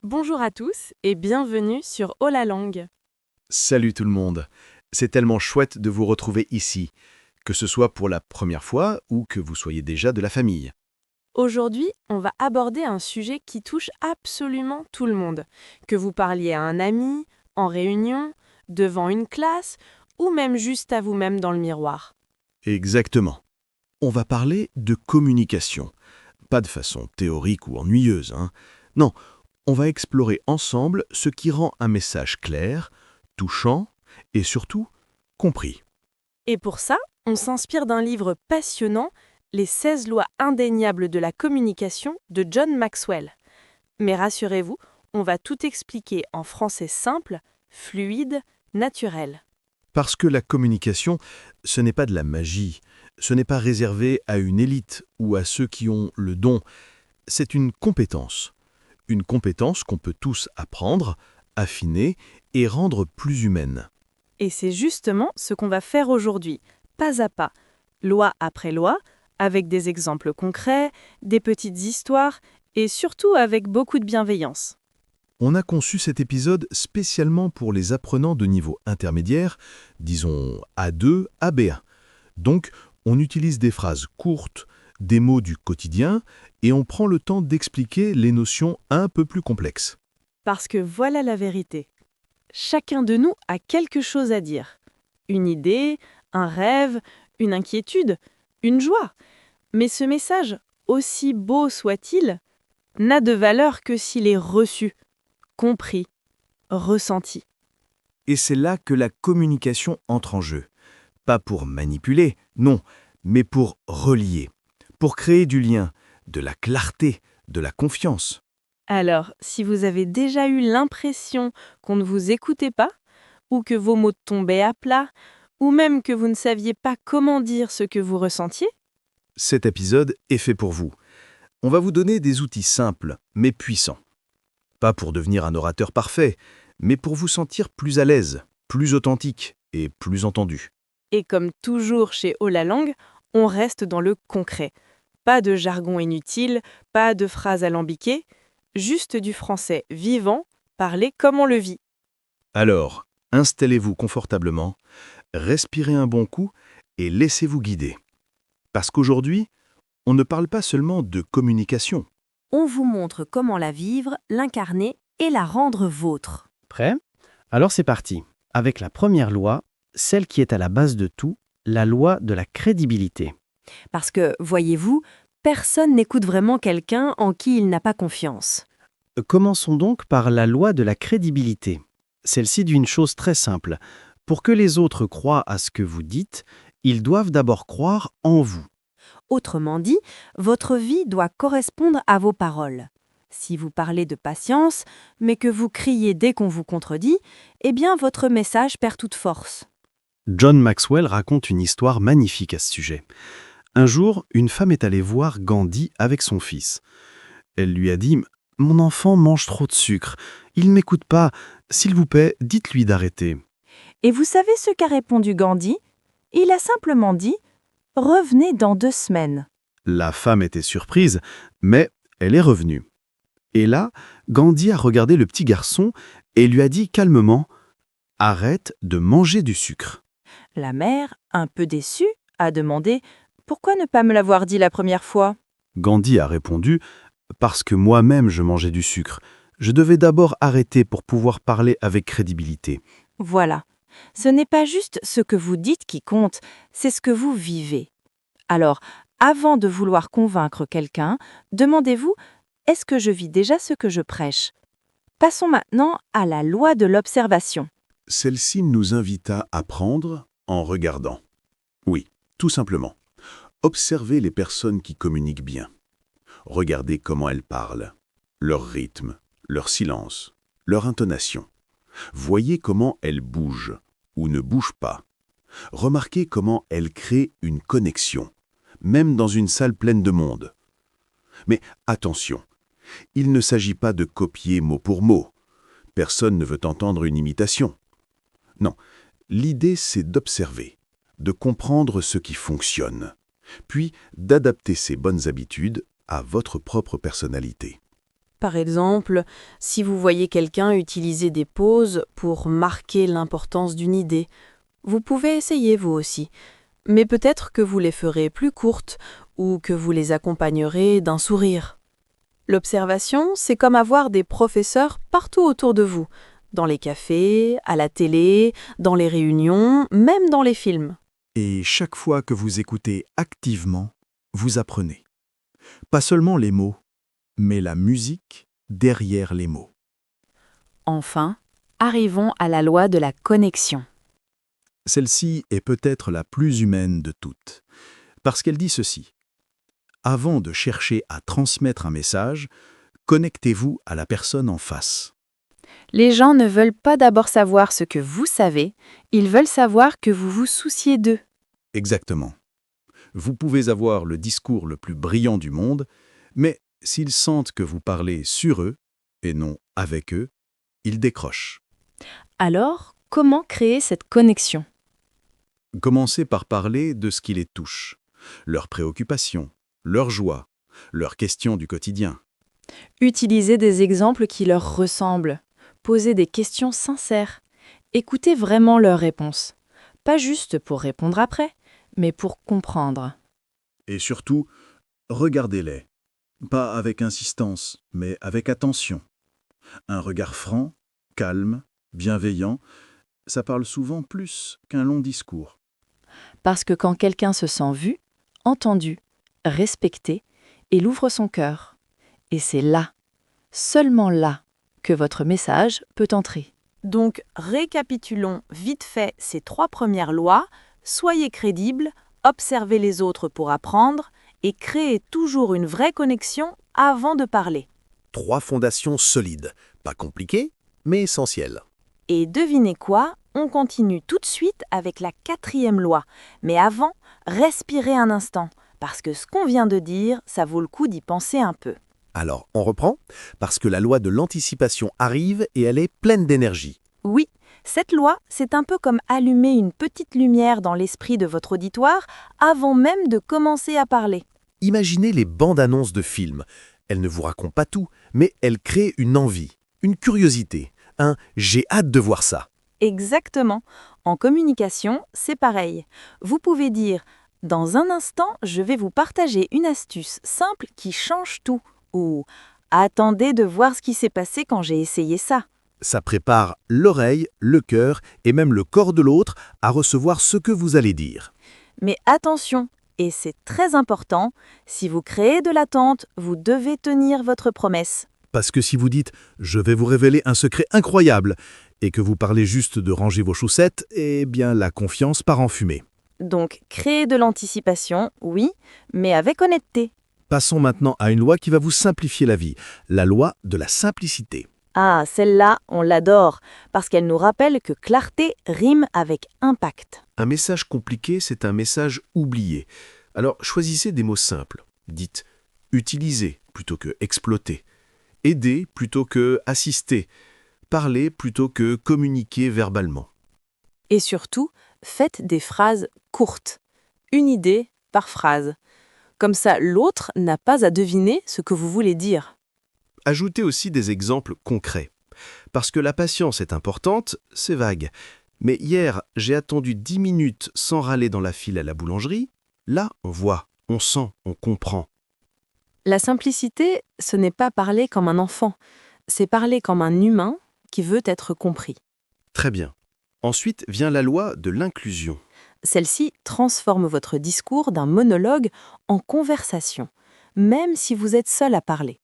Bonjour à tous et bienvenue sur Oh la langue. Salut tout le monde. C'est tellement chouette de vous retrouver ici, que ce soit pour la première fois ou que vous soyez déjà de la famille. Aujourd'hui, on va aborder un sujet qui touche absolument tout le monde. Que vous parliez à un ami, en réunion, devant une classe ou même juste à vous-même dans le miroir. Exactement. On va parler de communication. Pas de façon théorique ou ennuyeuse, hein. Non, on va explorer ensemble ce qui rend un message clair, touchant et surtout compris. Et pour ça, on s'inspire d'un livre passionnant, Les 16 lois indéniables de la communication de John Maxwell. Mais rassurez-vous, on va tout expliquer en français simple, fluide, naturel. Parce que la communication, ce n'est pas de la magie, ce n'est pas réservé à une élite ou à ceux qui ont le don, c'est une compétence. Une compétence qu'on peut tous apprendre, affiner et rendre plus humaine. Et c'est justement ce qu'on va faire aujourd'hui, pas à pas, loi après loi, avec des exemples concrets, des petites histoires et surtout avec beaucoup de bienveillance. On a conçu cet épisode spécialement pour les apprenants de niveau intermédiaire, disons A2, AB1. Donc, on utilise des phrases courtes, des mots du quotidien, et on prend le temps d'expliquer les notions un peu plus complexes. Parce que voilà la vérité. Chacun de nous a quelque chose à dire. Une idée, un rêve, une inquiétude, une joie. Mais ce message, aussi beau soit-il, n'a de valeur que s'il est reçu, compris, ressenti. Et c'est là que la communication entre en jeu. Pas pour manipuler, non, mais pour relier, pour créer du lien, de la clarté, de la confiance. Alors, si vous avez déjà eu l'impression qu'on ne vous écoutait pas, ou que vos mots tombaient à plat, ou même que vous ne saviez pas comment dire ce que vous ressentiez, Cet épisode est fait pour vous. On va vous donner des outils simples, mais puissants. Pas pour devenir un orateur parfait, mais pour vous sentir plus à l'aise, plus authentique et plus entendu. et comme toujours chez Oh la langue, on reste dans le concret. Pas de jargon inutile, pas de phrases alambiquées, juste du français vivant, parlé comme on le vit. Alors, installez-vous confortablement, respirez un bon coup et laissez-vous guider. Parce qu'aujourd'hui, on ne parle pas seulement de communication. On vous montre comment la vivre, l'incarner et la rendre vôtre. Prêt? Alors c'est parti. Avec la première loi, celle qui est à la base de tout, la loi de la crédibilité. Parce que, voyez-vous, personne n'écoute vraiment quelqu'un en qui il n'a pas confiance. Commençons donc par la loi de la crédibilité. Celle-ci dit une chose très simple. Pour que les autres croient à ce que vous dites, ils doivent d'abord croire en vous. Autrement dit, votre vie doit correspondre à vos paroles. Si vous parlez de patience, mais que vous criez dès qu'on vous contredit, eh bien votre message perd toute force. John Maxwell raconte une histoire magnifique à ce sujet. Un jour, une femme est allée voir Gandhi avec son fils. Elle lui a dit « Mon enfant mange trop de sucre. Il ne m'écoute pas. S'il vous plaît, dites-lui d'arrêter. » Et vous savez ce qu'a répondu Gandhi? Il a simplement dit « Revenez dans 2 semaines ». La femme était surprise, mais elle est revenue. Et là, Gandhi a regardé le petit garçon et lui a dit calmement « Arrête de manger du sucre. La mère, un peu déçue, a demandé « Pourquoi ne pas me l'avoir dit la première fois ?» ?» ». Gandhi a répondu « Parce que moi-même je mangeais du sucre. Je devais d'abord arrêter pour pouvoir parler avec crédibilité. Voilà. Ce n'est pas juste ce que vous dites qui compte, c'est ce que vous vivez. Alors, avant de vouloir convaincre quelqu'un, demandez-vous « Est-ce que je vis déjà ce que je prêche ?» Passons maintenant à la loi de l'observation. Celle-ci nous invite à apprendre en regardant. Oui, tout simplement. Observez les personnes qui communiquent bien. Regardez comment elles parlent, leur rythme, leur silence, leur intonation. Voyez comment elles bougent ou ne bougent pas. Remarquez comment elles créent une connexion, même dans une salle pleine de monde. Mais attention, il ne s'agit pas de copier mot pour mot. Personne ne veut entendre une imitation. Non, l'idée c'est d'observer, de comprendre ce qui fonctionne, puis d'adapter ces bonnes habitudes à votre propre personnalité. Par exemple, si vous voyez quelqu'un utiliser des pauses pour marquer l'importance d'une idée, vous pouvez essayer vous aussi. Mais peut-être que vous les ferez plus courtes ou que vous les accompagnerez d'un sourire. L'observation, c'est comme avoir des professeurs partout autour de vous, dans les cafés, à la télé, dans les réunions, même dans les films. Et chaque fois que vous écoutez activement, vous apprenez. Pas seulement les mots, mais la musique derrière les mots. Enfin, arrivons à la loi de la connexion. Celle-ci est peut-être la plus humaine de toutes, parce qu'elle dit ceci. Avant de chercher à transmettre un message, connectez-vous à la personne en face. Les gens ne veulent pas d'abord savoir ce que vous savez, ils veulent savoir que vous vous souciez d'eux. Exactement. Vous pouvez avoir le discours le plus brillant du monde, mais s'ils sentent que vous parlez sur eux, et non avec eux, ils décrochent. Alors, comment créer cette connexion ? Commencez par parler de ce qui les touche, leurs préoccupations, leurs joies, leurs questions du quotidien. Utilisez des exemples qui leur ressemblent. Posez des questions sincères. Écoutez vraiment leurs réponses. Pas juste pour répondre après, mais pour comprendre. Et surtout, regardez-les. Pas avec insistance, mais avec attention. Un regard franc, calme, bienveillant, ça parle souvent plus qu'un long discours. Parce que quand quelqu'un se sent vu, entendu, respecté, il ouvre son cœur. Et c'est là, seulement là, que votre message peut entrer. Donc, récapitulons vite fait ces 3 premières lois. Soyez crédible, observez les autres pour apprendre et créez toujours une vraie connexion avant de parler. 3 fondations solides, pas compliquées, mais essentielles. Et devinez quoi? On continue tout de suite avec la 4e loi. Mais avant, respirez un instant, parce que ce qu'on vient de dire, ça vaut le coup d'y penser un peu. Alors, on reprend, parce que la loi de l'anticipation arrive et elle est pleine d'énergie. Oui, cette loi, c'est un peu comme allumer une petite lumière dans l'esprit de votre auditoire avant même de commencer à parler. Imaginez les bandes-annonces de films. Elles ne vous racontent pas tout, mais elles créent une envie, une curiosité, un « j'ai hâte de voir ça ». Exactement. En communication, c'est pareil. Vous pouvez dire « Dans un instant, je vais vous partager une astuce simple qui change tout » ou « Attendez de voir ce qui s'est passé quand j'ai essayé ça ». Ça prépare l'oreille, le cœur et même le corps de l'autre à recevoir ce que vous allez dire. Mais attention, et c'est très important, si vous créez de l'attente, vous devez tenir votre promesse. Parce que si vous dites « je vais vous révéler un secret incroyable » et que vous parlez juste de ranger vos chaussettes, eh bien la confiance part en fumée. Donc, créer de l'anticipation, oui, mais avec honnêteté. Passons maintenant à une loi qui va vous simplifier la vie, la loi de la simplicité. Ah, celle-là, on l'adore, parce qu'elle nous rappelle que clarté rime avec impact. Un message compliqué, c'est un message oublié. Alors choisissez des mots simples. Dites « utiliser » plutôt que « exploiter »,« aider » plutôt que « assister », « parler » plutôt que « communiquer verbalement ». Et surtout, faites des phrases courtes. Une idée par phrase. Comme ça, l'autre n'a pas à deviner ce que vous voulez dire. Ajoutez aussi des exemples concrets. Parce que la patience est importante, c'est vague. Mais hier, j'ai attendu 10 minutes sans râler dans la file à la boulangerie. Là, on voit, on sent, on comprend. La simplicité, ce n'est pas parler comme un enfant, c'est parler comme un humain qui veut être compris. Très bien. Ensuite vient la loi de l'inclusion. Celle-ci transforme votre discours d'un monologue en conversation, même si vous êtes seul à parler.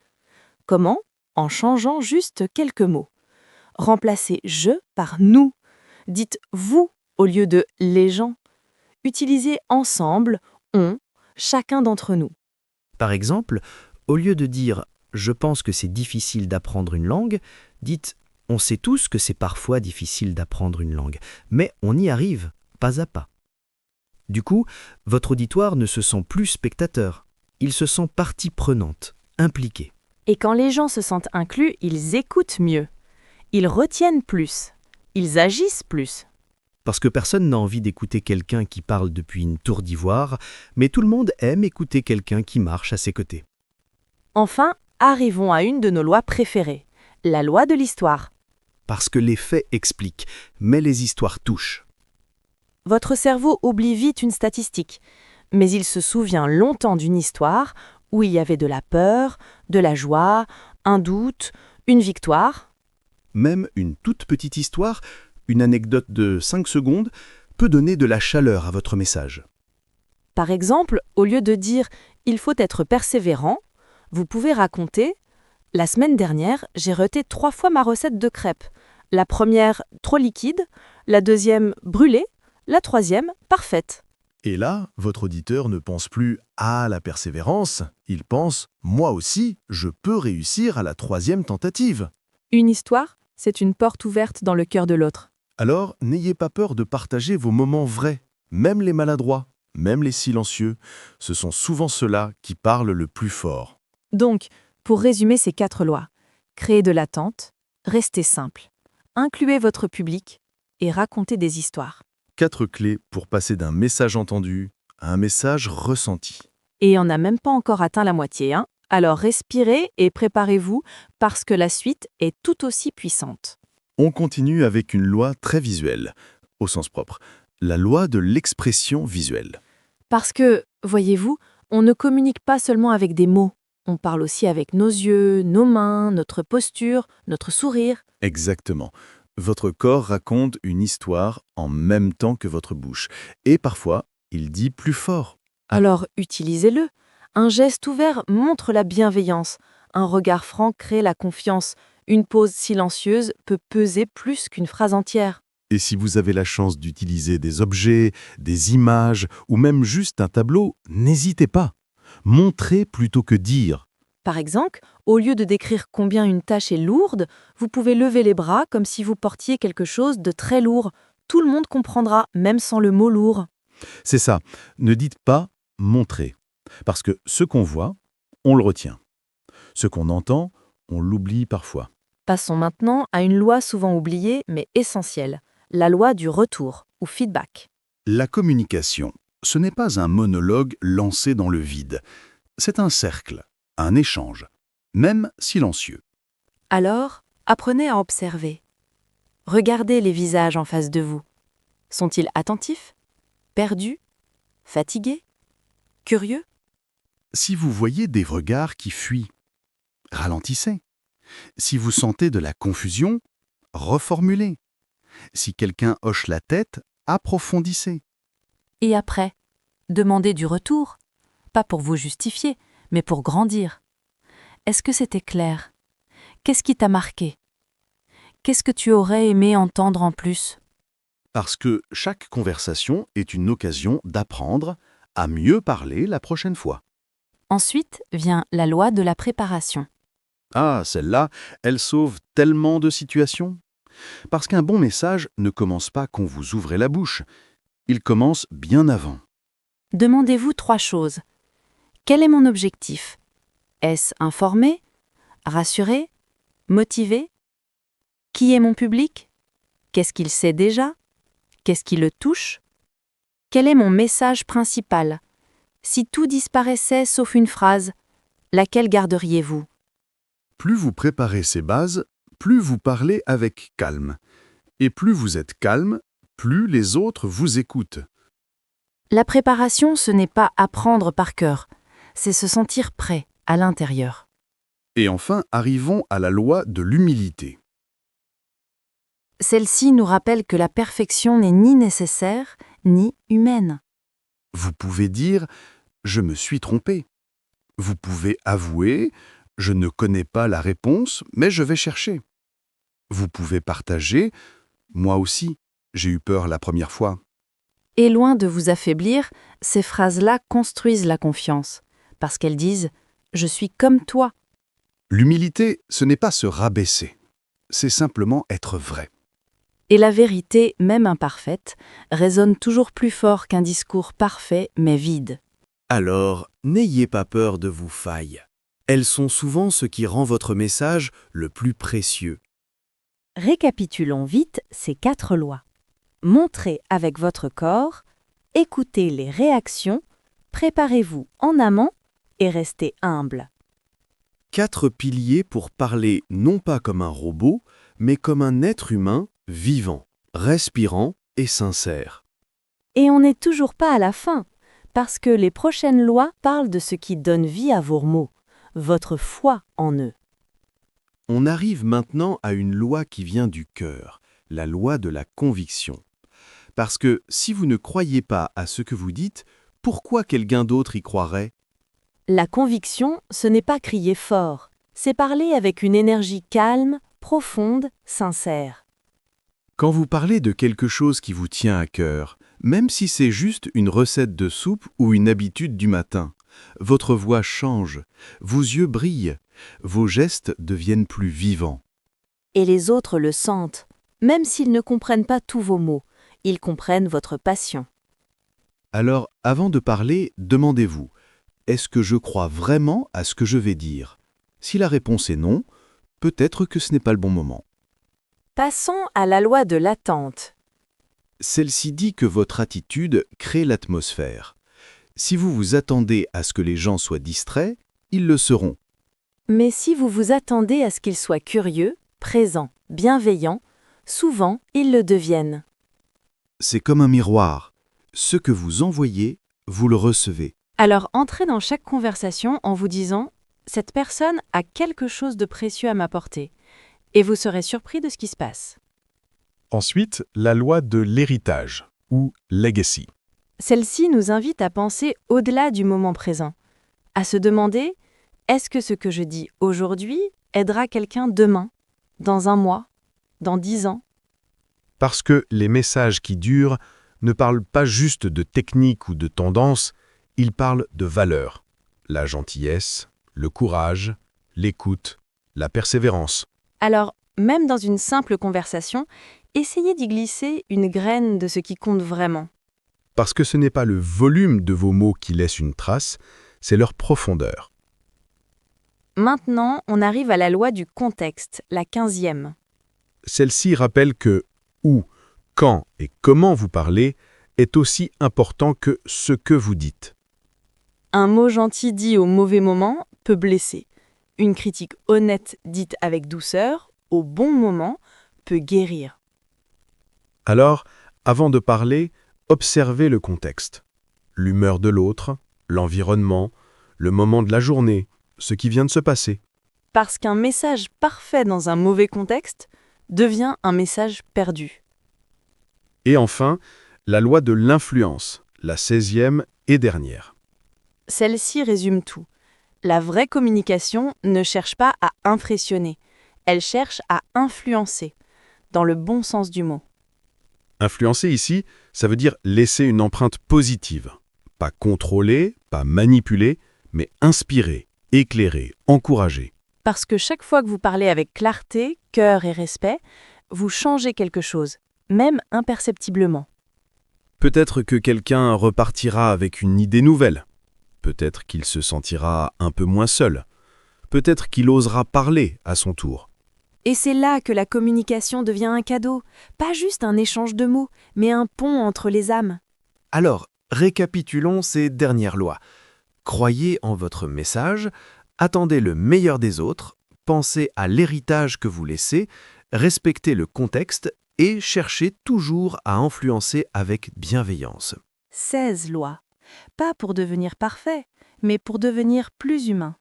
Comment? En changeant juste quelques mots. Remplacez « je » par « nous ». Dites « vous » au lieu de « les gens ». Utilisez « ensemble »,« on », chacun d'entre nous. Par exemple, au lieu de dire « je pense que c'est difficile d'apprendre une langue », dites « on sait tous que c'est parfois difficile d'apprendre une langue, mais on y arrive, pas à pas ». Du coup, votre auditoire ne se sent plus spectateur, il se sent partie prenante, impliquée. Et quand les gens se sentent inclus, ils écoutent mieux. Ils retiennent plus. Ils agissent plus. Parce que personne n'a envie d'écouter quelqu'un qui parle depuis une tour d'ivoire, mais tout le monde aime écouter quelqu'un qui marche à ses côtés. Enfin, arrivons à une de nos lois préférées, la loi de l'histoire. Parce que les faits expliquent, mais les histoires touchent. Votre cerveau oublie vite une statistique, mais il se souvient longtemps d'une histoire où il y avait de la peur, de la joie, un doute, une victoire. Même une toute petite histoire, une anecdote de 5 secondes, peut donner de la chaleur à votre message. Par exemple, au lieu de dire « il faut être persévérant », vous pouvez raconter « la semaine dernière, j'ai raté 3 fois ma recette de crêpes. La première, trop liquide, la deuxième, brûlée, la troisième, parfaite. » Et là, votre auditeur ne pense plus à la persévérance, il pense « moi aussi, je peux réussir à la 3e tentative ». Une histoire, c'est une porte ouverte dans le cœur de l'autre. Alors, n'ayez pas peur de partager vos moments vrais, même les maladroits, même les silencieux. Ce sont souvent ceux-là qui parlent le plus fort. Donc, pour résumer ces 4 lois, créez de l'attente, restez simple, incluez votre public et racontez des histoires. 4 clés pour passer d'un message entendu à un message ressenti. Et on n'a même pas encore atteint la moitié, hein? Alors respirez et préparez-vous parce que la suite est tout aussi puissante. On continue avec une loi très visuelle, au sens propre, la loi de l'expression visuelle. Parce que, voyez-vous, on ne communique pas seulement avec des mots, on parle aussi avec nos yeux, nos mains, notre posture, notre sourire. Exactement. Votre corps raconte une histoire en même temps que votre bouche. Et parfois, il dit plus fort. Alors utilisez-le. Un geste ouvert montre la bienveillance, un regard franc crée la confiance, une pause silencieuse peut peser plus qu'une phrase entière. Et si vous avez la chance d'utiliser des objets, des images ou même juste un tableau, n'hésitez pas. Montrez plutôt que dire. Par exemple, au lieu de décrire combien une tâche est lourde, vous pouvez lever les bras comme si vous portiez quelque chose de très lourd. Tout le monde comprendra, même sans le mot lourd. C'est ça. Ne dites pas « montrez ». Parce que ce qu'on voit, on le retient. Ce qu'on entend, on l'oublie parfois. Passons maintenant à une loi souvent oubliée mais essentielle, la loi du retour ou feedback. La communication, ce n'est pas un monologue lancé dans le vide. C'est un cercle, un échange, même silencieux. Alors, apprenez à observer. Regardez les visages en face de vous. Sont-ils attentifs? Perdus? Fatigués? Curieux? Si vous voyez des regards qui fuient, ralentissez. Si vous sentez de la confusion, reformulez. Si quelqu'un hoche la tête, approfondissez. Et après, demandez du retour, pas pour vous justifier, mais pour grandir. Est-ce que c'était clair? Qu'est-ce qui t'a marqué? Qu'est-ce que tu aurais aimé entendre en plus? Parce que chaque conversation est une occasion d'apprendre à mieux parler la prochaine fois. Ensuite vient la loi de la préparation. Ah, celle-là, elle sauve tellement de situations. Parce qu'un bon message ne commence pas quand vous ouvrez la bouche. Il commence bien avant. Demandez-vous 3 choses. Quel est mon objectif? Est-ce informer? Rassurer? Motiver? Qui est mon public? Qu'est-ce qu'il sait déjà? Qu'est-ce qui le touche? Quel est mon message principal? Si tout disparaissait sauf une phrase, laquelle garderiez-vous? Plus vous préparez ces bases, plus vous parlez avec calme. Et plus vous êtes calme, plus les autres vous écoutent. La préparation, ce n'est pas apprendre par cœur, c'est se sentir prêt à l'intérieur. Et enfin, arrivons à la loi de l'humilité. Celle-ci nous rappelle que la perfection n'est ni nécessaire, ni humaine. Vous pouvez dire « je me suis trompé ». Vous pouvez avouer « je ne connais pas la réponse, mais je vais chercher ». Vous pouvez partager « moi aussi, j'ai eu peur la première fois ». Et loin de vous affaiblir, ces phrases-là construisent la confiance, parce qu'elles disent « je suis comme toi ». L'humilité, ce n'est pas se rabaisser, c'est simplement être vrai. Et la vérité, même imparfaite, résonne toujours plus fort qu'un discours parfait mais vide. Alors, n'ayez pas peur de vos failles. Elles sont souvent ce qui rend votre message le plus précieux. Récapitulons vite ces 4 lois. Montrez avec votre corps, écoutez les réactions, préparez-vous en amont et restez humble. 4 piliers pour parler non pas comme un robot, mais comme un être humain vivant, respirant et sincère. Et on n'est toujours pas à la fin, parce que les prochaines lois parlent de ce qui donne vie à vos mots, votre foi en eux. On arrive maintenant à une loi qui vient du cœur, la loi de la conviction. Parce que si vous ne croyez pas à ce que vous dites, pourquoi quelqu'un d'autre y croirait? La conviction, ce n'est pas crier fort, c'est parler avec une énergie calme, profonde, sincère. Quand vous parlez de quelque chose qui vous tient à cœur, même si c'est juste une recette de soupe ou une habitude du matin, votre voix change, vos yeux brillent, vos gestes deviennent plus vivants. Et les autres le sentent, même s'ils ne comprennent pas tous vos mots, ils comprennent votre passion. Alors, avant de parler, demandez-vous, est-ce que je crois vraiment à ce que je vais dire? Si la réponse est non, peut-être que ce n'est pas le bon moment. Passons à la loi de l'attente. Celle-ci dit que votre attitude crée l'atmosphère. Si vous vous attendez à ce que les gens soient distraits, ils le seront. Mais si vous vous attendez à ce qu'ils soient curieux, présents, bienveillants, souvent ils le deviennent. C'est comme un miroir. Ce que vous envoyez, vous le recevez. Alors entrez dans chaque conversation en vous disant « Cette personne a quelque chose de précieux à m'apporter » et vous serez surpris de ce qui se passe. Ensuite, la loi de l'héritage, ou legacy. Celle-ci nous invite à penser au-delà du moment présent, à se demander « Est-ce que ce que je dis aujourd'hui aidera quelqu'un demain, dans un mois, dans 10 ans ?» Parce que les messages qui durent ne parlent pas juste de technique ou de tendance, ils parlent de valeurs. La gentillesse, le courage, l'écoute, la persévérance. Alors, même dans une simple conversation, essayez d'y glisser une graine de ce qui compte vraiment. Parce que ce n'est pas le volume de vos mots qui laisse une trace, c'est leur profondeur. Maintenant, on arrive à la loi du contexte, la 15e. Celle-ci rappelle que où, quand et comment vous parlez est aussi important que ce que vous dites. Un mot gentil dit au mauvais moment peut blesser. Une critique honnête dite avec douceur, au bon moment, peut guérir. Alors, avant de parler, observez le contexte. L'humeur de l'autre, l'environnement, le moment de la journée, ce qui vient de se passer. Parce qu'un message parfait dans un mauvais contexte devient un message perdu. Et enfin, la loi de l'influence, la 16e et dernière. Celle-ci résume tout. La vraie communication ne cherche pas à impressionner, elle cherche à influencer, dans le bon sens du mot. Influencer ici, ça veut dire laisser une empreinte positive. Pas contrôler, pas manipuler, mais inspirer, éclairer, encourager. Parce que chaque fois que vous parlez avec clarté, cœur et respect, vous changez quelque chose, même imperceptiblement. Peut-être que quelqu'un repartira avec une idée nouvelle. Peut-être qu'il se sentira un peu moins seul. Peut-être qu'il osera parler à son tour. Et c'est là que la communication devient un cadeau, pas juste un échange de mots, mais un pont entre les âmes. Alors, récapitulons ces dernières lois. Croyez en votre message, attendez le meilleur des autres, pensez à l'héritage que vous laissez, respectez le contexte et cherchez toujours à influencer avec bienveillance. 16 lois. Pas pour devenir parfait, mais pour devenir plus humain.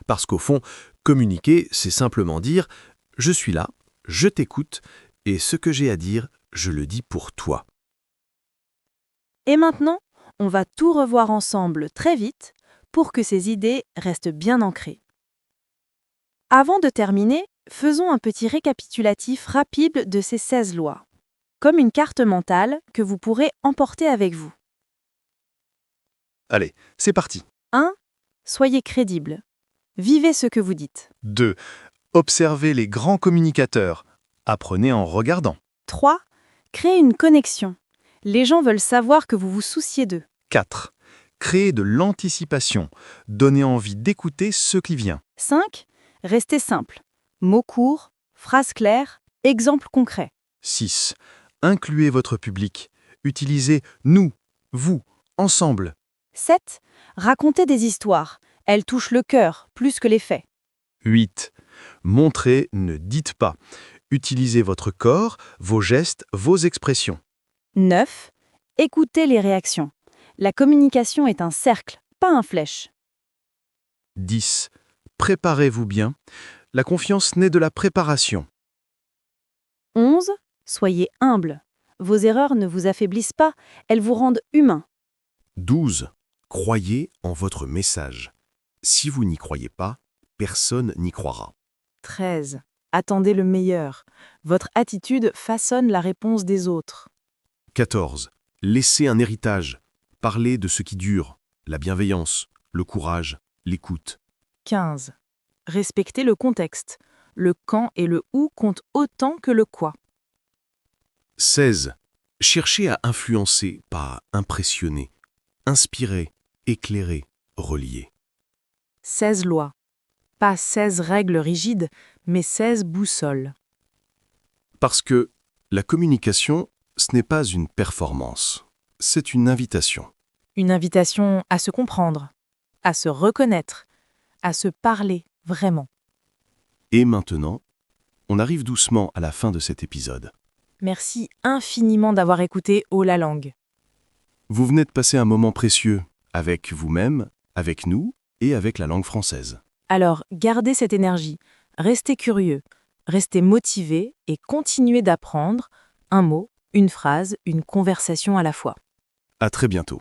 Parce qu'au fond, communiquer, c'est simplement dire « je suis là, je t'écoute, et ce que j'ai à dire, je le dis pour toi ». Et maintenant, on va tout revoir ensemble très vite pour que ces idées restent bien ancrées. Avant de terminer, faisons un petit récapitulatif rapide de ces 16 lois, comme une carte mentale que vous pourrez emporter avec vous. Allez, c'est parti. 1. Soyez crédible. Vivez ce que vous dites. 2. Observez les grands communicateurs. Apprenez en regardant. 3. Créez une connexion. Les gens veulent savoir que vous vous souciez d'eux. 4. Créez de l'anticipation. Donnez envie d'écouter ce qui vient. 5. Restez simple. Mots courts, phrases claires, exemples concrets. 6. Incluez votre public. Utilisez nous, vous, ensemble. 7. Racontez des histoires. Elles touchent le cœur plus que les faits. 8. Montrez, ne dites pas. Utilisez votre corps, vos gestes, vos expressions. 9. Écoutez les réactions. La communication est un cercle, pas un flèche. 10. Préparez-vous bien. La confiance naît de la préparation. 11. Soyez humble. Vos erreurs ne vous affaiblissent pas, elles vous rendent humain. 12. Croyez en votre message. Si vous n'y croyez pas, personne n'y croira. 13. Attendez le meilleur. Votre attitude façonne la réponse des autres. 14. Laissez un héritage. Parlez de ce qui dure, la bienveillance, le courage, l'écoute. 15. Respectez le contexte. Le quand et le où comptent autant que le quoi. 16. Cherchez à influencer, pas à impressionner. Inspirer, éclairer, relier. 16 lois. Pas 16 règles rigides, mais 16 boussoles. Parce que la communication, ce n'est pas une performance, c'est une invitation. Une invitation à se comprendre, à se reconnaître, à se parler vraiment. Et maintenant, on arrive doucement à la fin de cet épisode. Merci infiniment d'avoir écouté Oh la langue. Vous venez de passer un moment précieux avec vous-même, avec nous et avec la langue française. Alors, gardez cette énergie, restez curieux, restez motivé et continuez d'apprendre un mot, une phrase, une conversation à la fois. À très bientôt.